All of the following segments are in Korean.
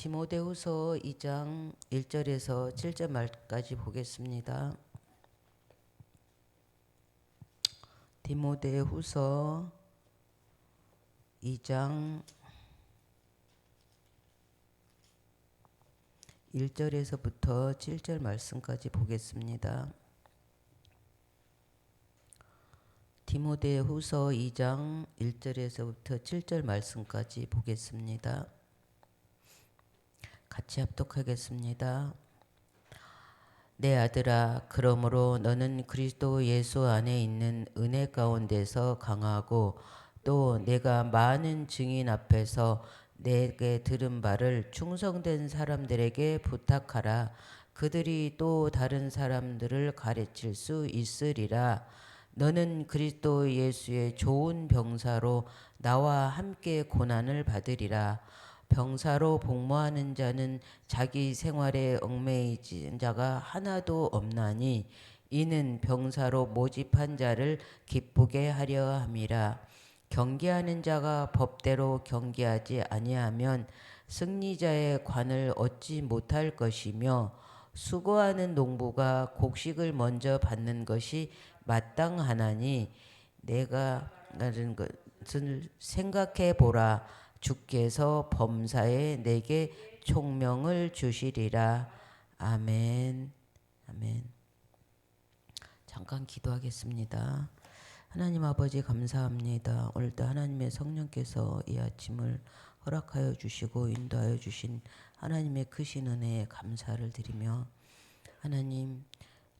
디모데후서 2장 1절에서 7절 말까지 보겠습니다. 디모데후서 2장 1절에서부터 7절 말씀까지 보겠습니다. 디모데후서 2장 1절에서부터 7절 말씀까지 보겠습니다. 같이 합독하겠습니다. 내 아들아, 그러므로 너는 그리스도 예수 안에 있는 은혜 가운데서 강하고 또 내가 많은 증인 앞에서 내게 들은 바를 충성된 사람들에게 부탁하라. 그들이 또 다른 사람들을 가르칠 수 있으리라. 너는 그리스도 예수의 좋은 병사로 나와 함께 고난을 받으리라. 병사로 복무하는 자는 자기 생활에 얽매이진 자가 하나도 없나니 이는 병사로 모집한 자를 기쁘게 하려 함이라. 경계하는 자가 법대로 경계하지 아니하면 승리자의 관을 얻지 못할 것이며 수고하는 농부가 곡식을 먼저 받는 것이 마땅하나니 내가 다른 것을 생각해 보라. 주께서 범사에 내게 총명을 주시리라. 아멘. 아멘. 잠깐 기도하겠습니다. 하나님 아버지 감사합니다. 오늘도 하나님의 성령께서 이 아침을 허락하여 주시고 인도하여 주신 하나님의 크신 은혜에 감사를 드리며 하나님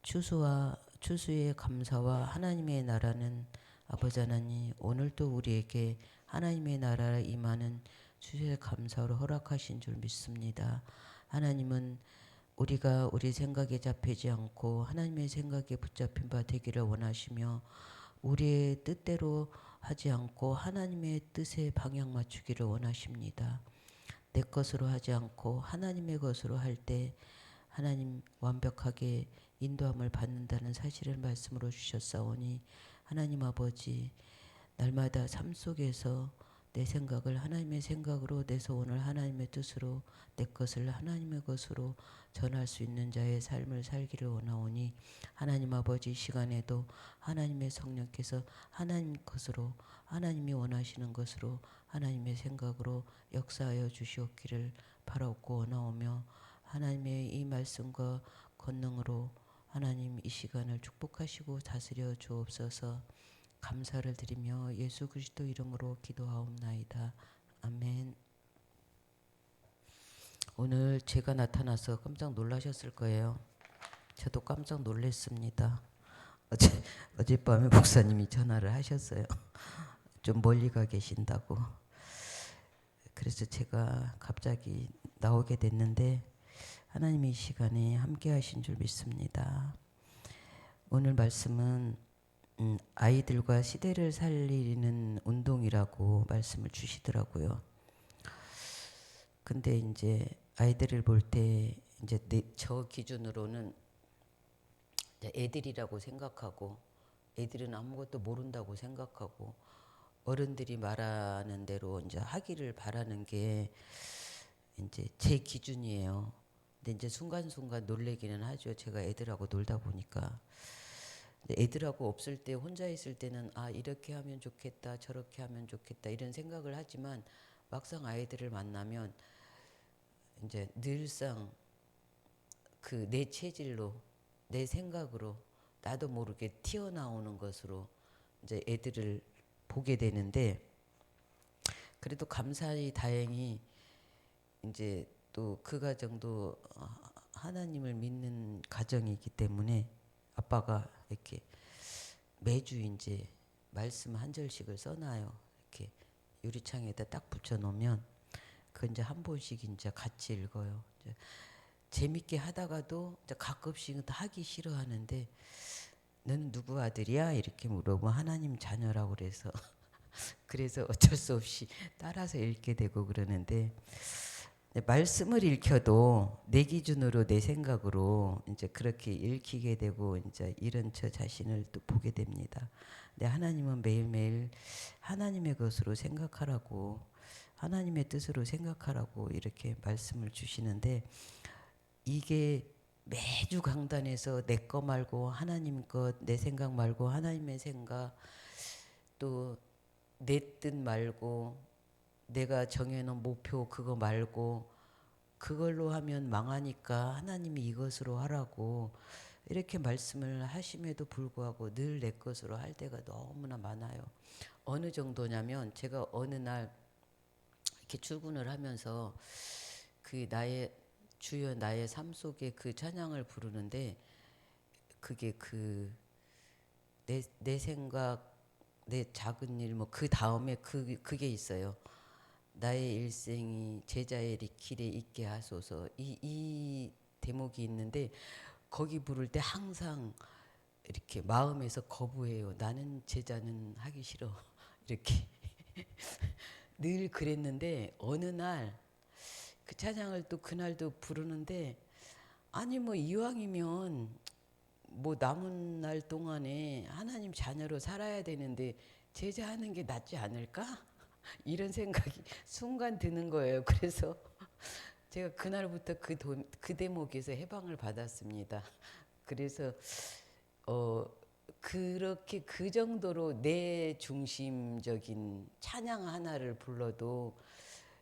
추수의 감사와 하나님의 나라는 아버지 하나님 오늘도 우리에게 하나님의 나라에 임하는 추수의 감사로 허락하신 줄 믿습니다. 하나님은 우리가 우리 생각에 잡히지 않고 하나님의 생각에 붙잡힌 바 되기를 원하시며 우리의 뜻대로 하지 않고 하나님의 뜻에 방향 맞추기를 원하십니다. 내 것으로 하지 않고 하나님의 것으로 할 때 하나님 완벽하게 인도함을 받는다는 사실을 말씀으로 주셨사오니 하나님 아버지 날마다 삶 속에서 내 생각을 하나님의 생각으로 내 소원을 하나님의 뜻으로 내 것을 하나님의 것으로 전할 수 있는 자의 삶을 살기를 원하오니 하나님 아버지 이 시간에도 하나님의 성령께서 하나님 것으로 하나님이 원하시는 것으로 하나님의 생각으로 역사하여 주시옵기를 바라옵고 원하오며 하나님의 이 말씀과 권능으로 하나님 이 시간을 축복하시고 다스려 주옵소서. 감사를 드리며 예수 그리스도 이름으로 기도하옵나이다. 아멘. 오늘 제가 나타나서 깜짝 놀라셨을 거예요. 저도 깜짝 놀랐습니다. 어젯밤에 목사님이 전화를 하셨어요. 좀 멀리 가 계신다고. 그래서 제가 갑자기 나오게 됐는데 하나님이 이 시간에 함께 하신 줄 믿습니다. 오늘 말씀은 아이들과 시대를 살리는 운동이라고 말씀을 주시더라고요. 근데 이제 아이들을 볼 때 이제 저 기준으로는 이제 애들이라고 생각하고 애들은 아무것도 모른다고 생각하고 어른들이 말하는 대로 이제 하기를 바라는 게 이제 제 기준이에요. 근데 이제 순간순간 놀래기는 하죠. 제가 애들하고 놀다 보니까. 애들하고 없을 때 혼자 있을 때는 아 이렇게 하면 좋겠다 저렇게 하면 좋겠다 이런 생각을 하지만 막상 아이들을 만나면 이제 늘상 그 내 체질로 내 생각으로 나도 모르게 튀어나오는 것으로 이제 애들을 보게 되는데 그래도 감사히 다행히 이제 또 그 가정도 하나님을 믿는 가정이기 때문에 아빠가 이렇게 매주 이제 말씀 한 절씩을 써놔요. 이렇게 유리창에다 딱 붙여놓으면 그 이제 한 번씩 이제 같이 읽어요. 이제 재밌게 하다가도 이제 가끔씩은 하기 싫어하는데 너는 누구 아들이야? 이렇게 물어보면 하나님 자녀라고 그래서 그래서 어쩔 수 없이 따라서 읽게 되고 그러는데 말씀을 읽혀도 내 기준으로 내 생각으로 이제 그렇게 읽히게 되고 이제 이런 저 자신을 또 보게 됩니다. 근데 하나님은 매일매일 하나님의 것으로 생각하라고 하나님의 뜻으로 생각하라고 이렇게 말씀을 주시는데, 이게 매주 강단에서 내 거 말고 하나님 것, 내 생각 말고 하나님의 생각, 또 내 뜻 말고 내가 정해놓은 목표 그거 말고 그걸로 하면 망하니까 하나님이 이것으로 하라고 이렇게 말씀을 하심에도 불구하고 늘 내 것으로 할 때가 너무나 많아요. 어느 정도냐면 제가 어느 날 이렇게 출근을 하면서 그 나의 주여 나의 삶 속에 그 찬양을 부르는데, 그게 그 내 생각, 내 작은 일, 뭐 그 다음에 그게 있어요. 나의 일생이 제자의 길에 있게 하소서. 이 대목이 있는데, 거기 부를 때 항상 이렇게 마음에서 거부해요. 나는 제자는 하기 싫어. 이렇게 늘 그랬는데, 어느 날 그 찬양을 또 그날도 부르는데, 아니 뭐 이왕이면 뭐 남은 날 동안에 하나님 자녀로 살아야 되는데 제자하는 게 낫지 않을까? 이런 생각이 순간 드는 거예요. 그래서 제가 그날부터 그 대목에서 해방을 받았습니다. 그래서 어 그렇게 그 정도로 내 중심적인 찬양 하나를 불러도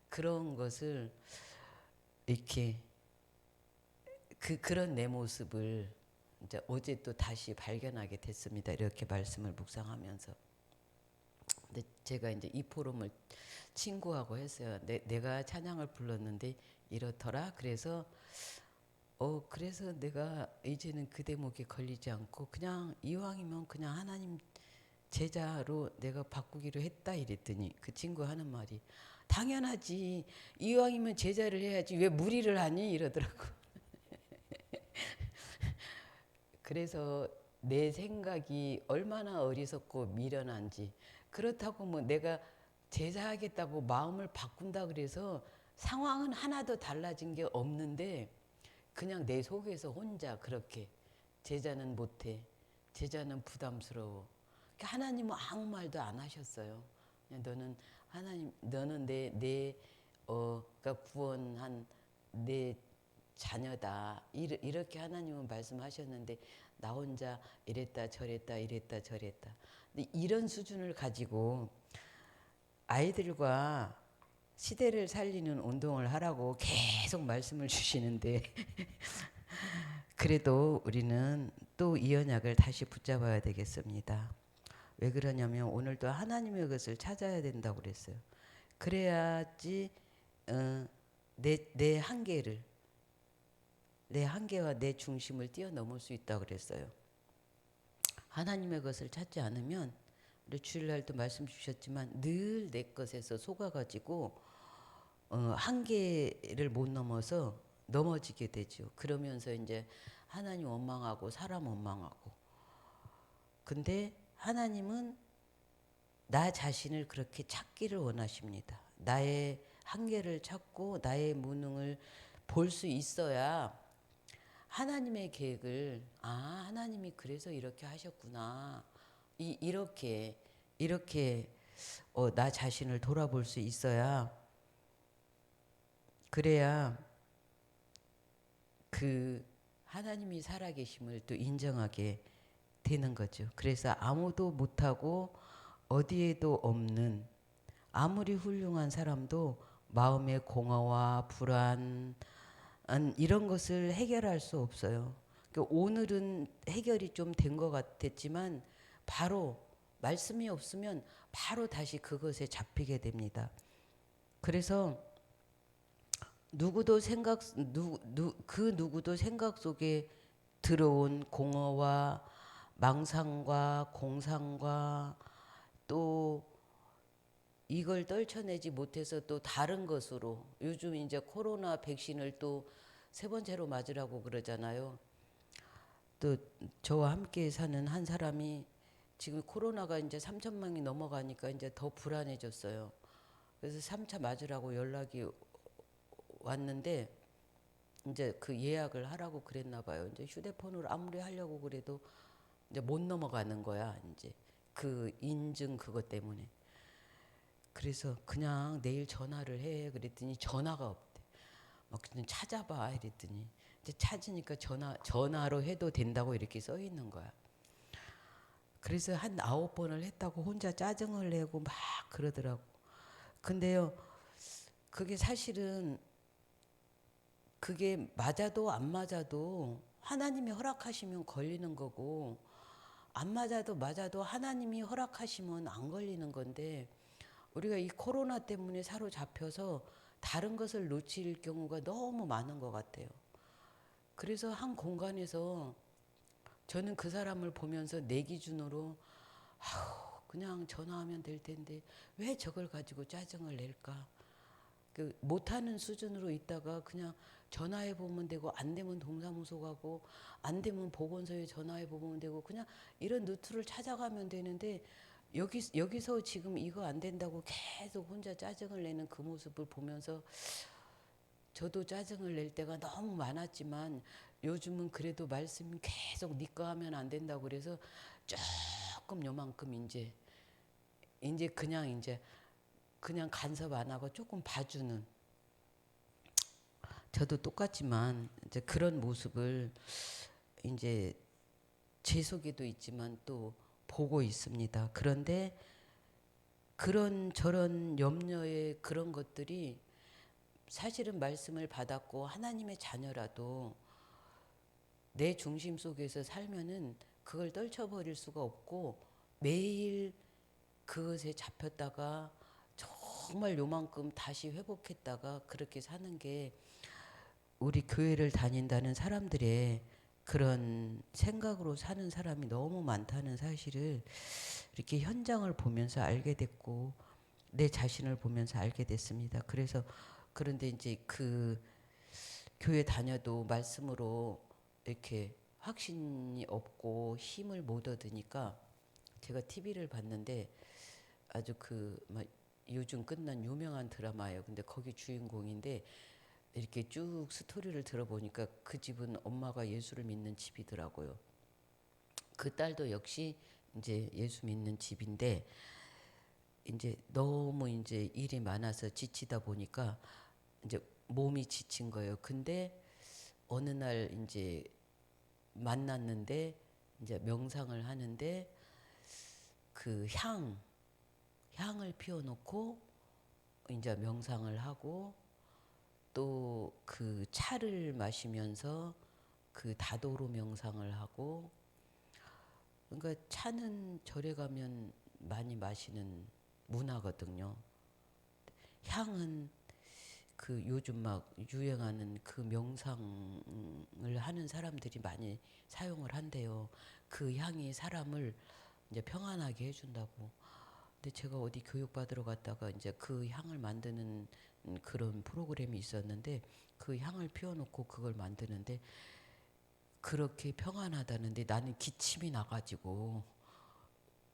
그런 것을 이렇게 그런 내 모습을 이제 어제 또 다시 발견하게 됐습니다. 이렇게 말씀을 묵상하면서. 근데 제가 이제 이 포럼을 친구하고 했어요. 내가 찬양을 불렀는데 이렇더라. 그래서 내가 이제는 그 대목에 걸리지 않고 그냥 이왕이면 그냥 하나님 제자로 내가 바꾸기로 했다 이랬더니 그 친구 하는 말이, 당연하지. 이왕이면 제자를 해야지. 왜 무리를 하니? 이러더라고. 그래서 내 생각이 얼마나 어리석고 미련한지, 그렇다고 뭐 내가 제자하겠다고 마음을 바꾼다 그래서 상황은 하나도 달라진 게 없는데, 그냥 내 속에서 혼자 그렇게 제자는 못해, 제자는 부담스러워. 하나님은 아무 말도 안 하셨어요. 그냥 너는 그러니까 구원한 내 자녀다. 이렇게 하나님은 말씀하셨는데 나 혼자 이랬다 저랬다 이랬다 저랬다. 근데 이런 수준을 가지고 아이들과 시대를 살리는 운동을 하라고 계속 말씀을 주시는데 그래도 우리는 또 이 언약을 다시 붙잡아야 되겠습니다. 왜 그러냐면 오늘도 하나님의 것을 찾아야 된다고 그랬어요. 그래야지 내 한계를, 내 한계와 내 중심을 뛰어넘을 수 있다고 그랬어요. 하나님의 것을 찾지 않으면, 우리 주일날도 말씀 주셨지만 늘 내 것에서 속아가지고 한계를 못 넘어서 넘어지게 되죠. 그러면서 이제 하나님 원망하고 사람 원망하고. 근데 하나님은 나 자신을 그렇게 찾기를 원하십니다. 나의 한계를 찾고 나의 무능을 볼 수 있어야 하나님의 계획을, 하나님이 그래서 이렇게 하셨구나. 이렇게 나 자신을 돌아볼 수 있어야, 그래야 그 하나님이 살아계심을 또 인정하게 되는 거죠. 그래서 아무도 못하고 어디에도 없는, 아무리 훌륭한 사람도 마음의 공허와 불안, 이런 것을 해결할 수 없어요. 그러니까 오늘은 해결이 좀 된 것 같았지만 바로 말씀이 없으면 바로 다시 그것에 잡히게 됩니다. 그래서 누구도 생각 속에 들어온 공허와 망상과 공상과 또 이걸 떨쳐내지 못해서 또 다른 것으로, 요즘 이제 코로나 백신을 또 세 번째로 맞으라고 그러잖아요. 또 저와 함께 사는 한 사람이 지금 코로나가 이제 3천 명이 넘어가니까 이제 더 불안해졌어요. 그래서 3차 맞으라고 연락이 왔는데 이제 그 예약을 하라고 그랬나 봐요. 이제 휴대폰으로 아무리 하려고 그래도 이제 못 넘어가는 거야. 이제 그 인증 그것 때문에. 그래서 그냥 내일 전화를 해 그랬더니 전화가 없대. 막 그냥 찾아봐 이랬더니 이제 찾으니까 전화로 해도 된다고 이렇게 써 있는 거야. 그래서 한 9번을 했다고 혼자 짜증을 내고 막 그러더라고. 근데요, 그게 사실은 그게 맞아도 안 맞아도 하나님이 허락하시면 걸리는 거고, 안 맞아도 하나님이 허락하시면 안 걸리는 건데, 우리가 이 코로나 때문에 사로잡혀서 다른 것을 놓칠 경우가 너무 많은 것 같아요. 그래서 한 공간에서 저는 그 사람을 보면서 내 기준으로 그냥 전화하면 될 텐데 왜 저걸 가지고 짜증을 낼까? 그 못하는 수준으로 있다가 그냥 전화해 보면 되고, 안 되면 동사무소 가고, 안 되면 보건소에 전화해 보면 되고, 그냥 이런 루트를 찾아가면 되는데, 여기서 지금 이거 안 된다고 계속 혼자 짜증을 내는 그 모습을 보면서 저도 짜증을 낼 때가 너무 많았지만, 요즘은 그래도 말씀이 계속 니꺼 하면 안 된다고 그래서 조금 요만큼 이제 그냥 간섭 안 하고 조금 봐주는, 저도 똑같지만 이제 그런 모습을 이제 제 속에도 있지만 또 보고 있습니다. 그런데 그런 저런 염려의 그런 것들이 사실은 말씀을 받았고 하나님의 자녀라도 내 중심 속에서 살면은 그걸 떨쳐버릴 수가 없고, 매일 그것에 잡혔다가 정말 요만큼 다시 회복했다가 그렇게 사는 게 우리 교회를 다닌다는 사람들의 그런 생각으로 사는 사람이 너무 많다는 사실을 이렇게 현장을 보면서 알게 됐고, 내 자신을 보면서 알게 됐습니다. 그래서 그런데 이제 그 교회 다녀도 말씀으로 이렇게 확신이 없고 힘을 못 얻으니까, 제가 TV를 봤는데 아주 막 요즘 끝난 유명한 드라마예요. 근데 거기 주인공인데 이렇게 쭉 스토리를 들어보니까 그 집은 엄마가 예수를 믿는 집이더라고요. 그 딸도 역시 이제 예수 믿는 집인데, 이제 너무 이제 일이 많아서 지치다 보니까 이제 몸이 지친 거예요. 근데 어느 날 이제 만났는데 이제 명상을 하는데 그 향을 피워놓고 이제 명상을 하고, 또 그 차를 마시면서 그 다도로 명상을 하고, 그러니까 차는 절에 가면 많이 마시는 문화거든요. 향은 그 요즘 막 유행하는 그 명상을 하는 사람들이 많이 사용을 한대요. 그 향이 사람을 이제 평안하게 해준다고. 근데 제가 어디 교육받으러 갔다가 이제 그 향을 만드는 그런 프로그램이 있었는데, 그 향을 피워놓고 그걸 만드는데 그렇게 평안하다는데 나는 기침이 나가지고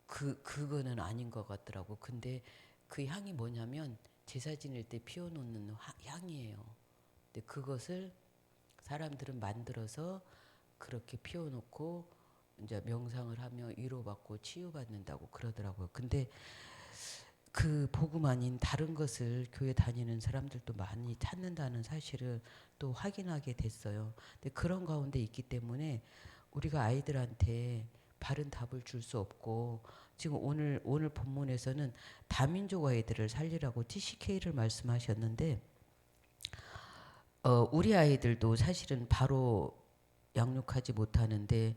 그거는 아닌 것 같더라고. 근데 그 향이 뭐냐면 제사 지낼 때 피워놓는 향이에요. 근데 그것을 사람들은 만들어서 그렇게 피워놓고 이제 명상을 하며 위로받고 치유받는다고 그러더라고요. 근데 그 복음 아닌 다른 것을 교회 다니는 사람들도 많이 찾는다는 사실을 또 확인하게 됐어요. 근데 그런 가운데 있기 때문에 우리가 아이들한테 바른 답을 줄 수 없고, 지금 오늘 본문에서는 다민족 아이들을 살리라고 TCK를 말씀하셨는데, 우리 아이들도 사실은 바로 양육하지 못하는데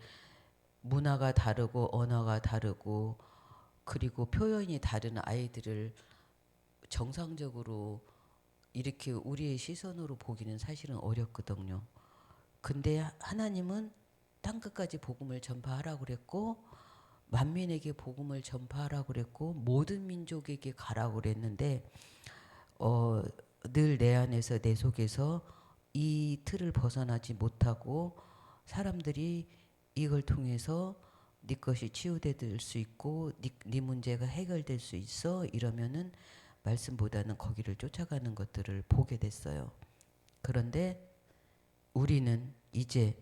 문화가 다르고 언어가 다르고 그리고 표현이 다른 아이들을 정상적으로 이렇게 우리의 시선으로 보기는 사실은 어렵거든요. 근데 하나님은 땅끝까지 복음을 전파하라고 그랬고, 만민에게 복음을 전파하라고 그랬고, 모든 민족에게 가라고 그랬는데, 늘 내 안에서 내 속에서 이 틀을 벗어나지 못하고 사람들이 이걸 통해서 네 것이 치유될 수 있고 네 문제가 해결될 수 있어 이러면은 말씀보다는 거기를 쫓아가는 것들을 보게 됐어요. 그런데 우리는 이제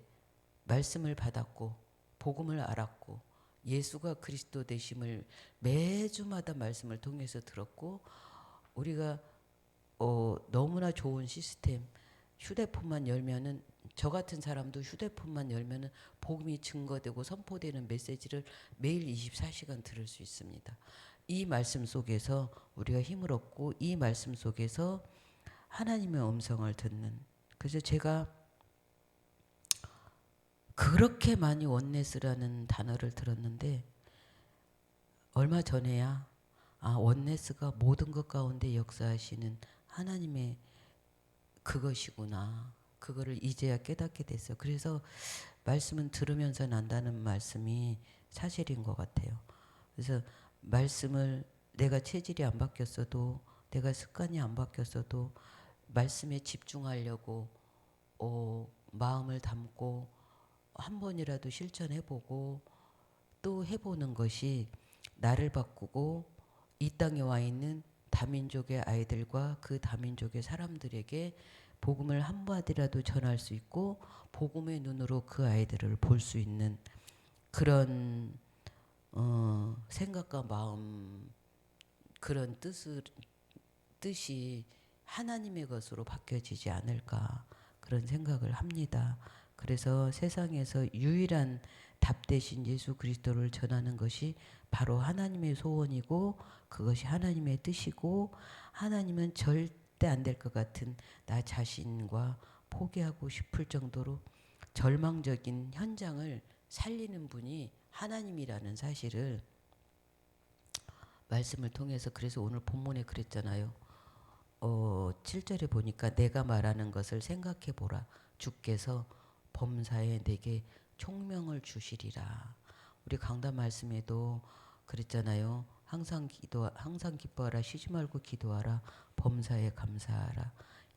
말씀을 받았고 복음을 알았고 예수가 그리스도 되심을 매주마다 말씀을 통해서 들었고, 우리가 너무나 좋은 시스템, 휴대폰만 열면은, 저 같은 사람도 휴대폰만 열면은 복음이 증거되고 선포되는 메시지를 매일 24시간 들을 수 있습니다. 이 말씀 속에서 우리가 힘을 얻고, 이 말씀 속에서 하나님의 음성을 듣는. 그래서 제가 그렇게 많이 원네스라는 단어를 들었는데, 얼마 전에야 원네스가 모든 것 가운데 역사하시는 하나님의 그것이구나. 그거를 이제야 깨닫게 됐어요. 그래서 말씀은 들으면서 난다는 말씀이 사실인 것 같아요. 그래서 말씀을, 내가 체질이 안 바뀌었어도, 내가 습관이 안 바뀌었어도 말씀에 집중하려고 마음을 담고 한 번이라도 실천해보고 또 해보는 것이 나를 바꾸고 이 땅에 와 있는 다민족의 아이들과 그 다민족의 사람들에게 복음을 한마디라도 전할 수 있고 복음의 눈으로 그 아이들을 볼 수 있는 그런 생각과 마음, 그런 뜻이 하나님의 것으로 바뀌어지지 않을까, 그런 생각을 합니다. 그래서 세상에서 유일한 답 대신 예수 그리스도를 전하는 것이 바로 하나님의 소원이고, 그것이 하나님의 뜻이고, 하나님은 절대 안 될 것 같은 나 자신과 포기하고 싶을 정도로 절망적인 현장을 살리는 분이 하나님이라는 사실을 말씀을 통해서, 그래서 오늘 본문에 그랬잖아요. 7절에 보니까 내가 말하는 것을 생각해 보라. 주께서 범사에 내게 총명을 주시리라. 우리 강단 말씀에도 그랬잖아요. 항상 기뻐하라. 쉬지 말고 기도하라. 범사에 감사하라.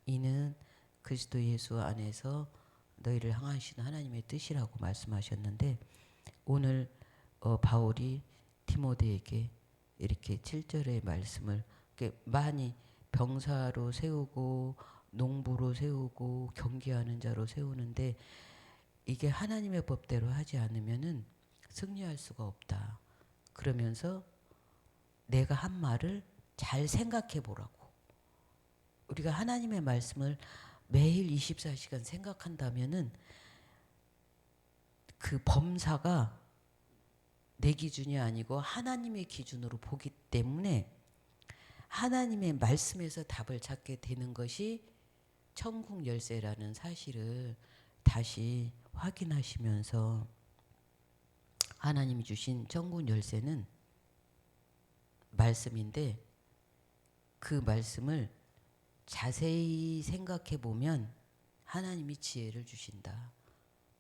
이는 그리스도 예수 안에서 너희를 향하시는 하나님의 뜻이라고 말씀하셨는데, 오늘 바울이 디모데에게 이렇게 7절의 말씀을 많이 병사로 세우고 농부로 세우고 경계하는 자로 세우는데, 이게 하나님의 법대로 하지 않으면은 승리할 수가 없다. 그러면서 내가 한 말을 잘 생각해 보라고. 우리가 하나님의 말씀을 매일 24시간 생각한다면은 그 범사가 내 기준이 아니고 하나님의 기준으로 보기 때문에 하나님의 말씀에서 답을 찾게 되는 것이 천국 열쇠라는 사실을 다시 확인하시면서, 하나님이 주신 천국 열쇠는 말씀인데 그 말씀을 자세히 생각해 보면 하나님이 지혜를 주신다.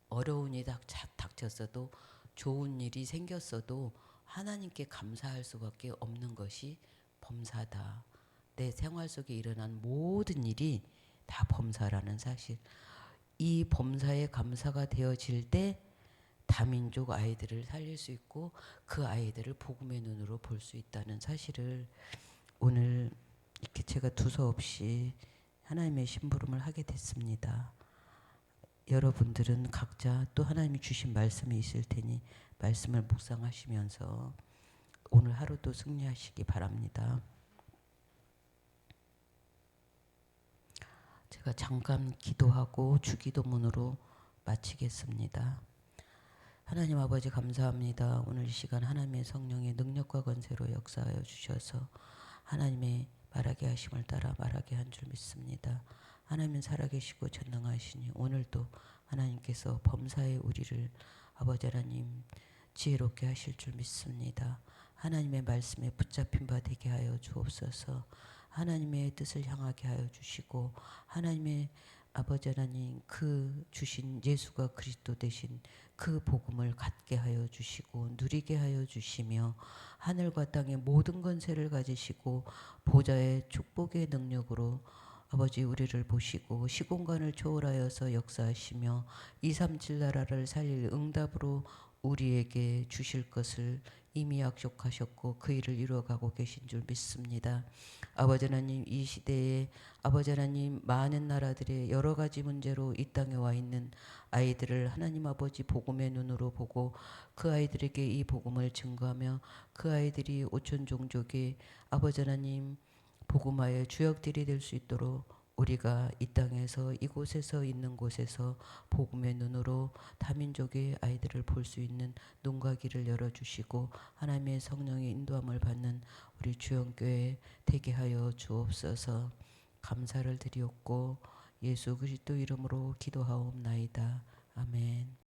어려운 일이 닥쳤어도, 좋은 일이 생겼어도 하나님께 감사할 수밖에 없는 것이 범사다. 내 생활 속에 일어난 모든 일이 다 범사라는 사실. 이 범사에 감사가 되어질 때 다민족 아이들을 살릴 수 있고 그 아이들을 복음의 눈으로 볼 수 있다는 사실을 오늘 이렇게 제가 두서없이 하나님의 심부름을 하게 됐습니다. 여러분들은 각자 또 하나님이 주신 말씀이 있을 테니 말씀을 묵상하시면서 오늘 하루도 승리하시기 바랍니다. 제가 잠깐 기도하고 주기도문으로 마치겠습니다. 하나님 아버지 감사합니다. 오늘 이 시간 하나님의 성령의 능력과 권세로 역사하여 주셔서 하나님의 말하게 하심을 따라 말하게 한 줄 믿습니다. 하나님은 살아계시고 전능하시니 오늘도 하나님께서 범사의 우리를 아버지 하나님 지혜롭게 하실 줄 믿습니다. 하나님의 말씀에 붙잡힌 바 되게 하여 주옵소서. 하나님의 뜻을 향하게 하여 주시고, 하나님의 아버지 하나님 그 주신 예수가 그리스도 되신 그 복음을 갖게 하여 주시고 누리게 하여 주시며, 하늘과 땅의 모든 권세를 가지시고 보좌의 축복의 능력으로 아버지 우리를 보시고 시공간을 초월하여서 역사하시며 237 나라를 살릴 응답으로 우리에게 주실 것을 이미 약속하셨고 그 일을 이루어가고 계신 줄 믿습니다. 아버지 하나님, 이 시대에 아버지 하나님 많은 나라들의 여러 가지 문제로 이 땅에 와 있는 아이들을 하나님 아버지 복음의 눈으로 보고 그 아이들에게 이 복음을 증거하며 그 아이들이 오천 종족의 아버지 하나님 복음화의 주역들이 될 수 있도록 우리가 이 땅에서 이곳에서 있는 곳에서 복음의 눈으로 다민족의 아이들을 볼 수 있는 눈과 귀를 열어주시고 하나님의 성령의 인도함을 받는 우리 주영교회 되게 하여 주옵소서. 감사를 드리옵고 예수 그리스도 이름으로 기도하옵나이다. 아멘.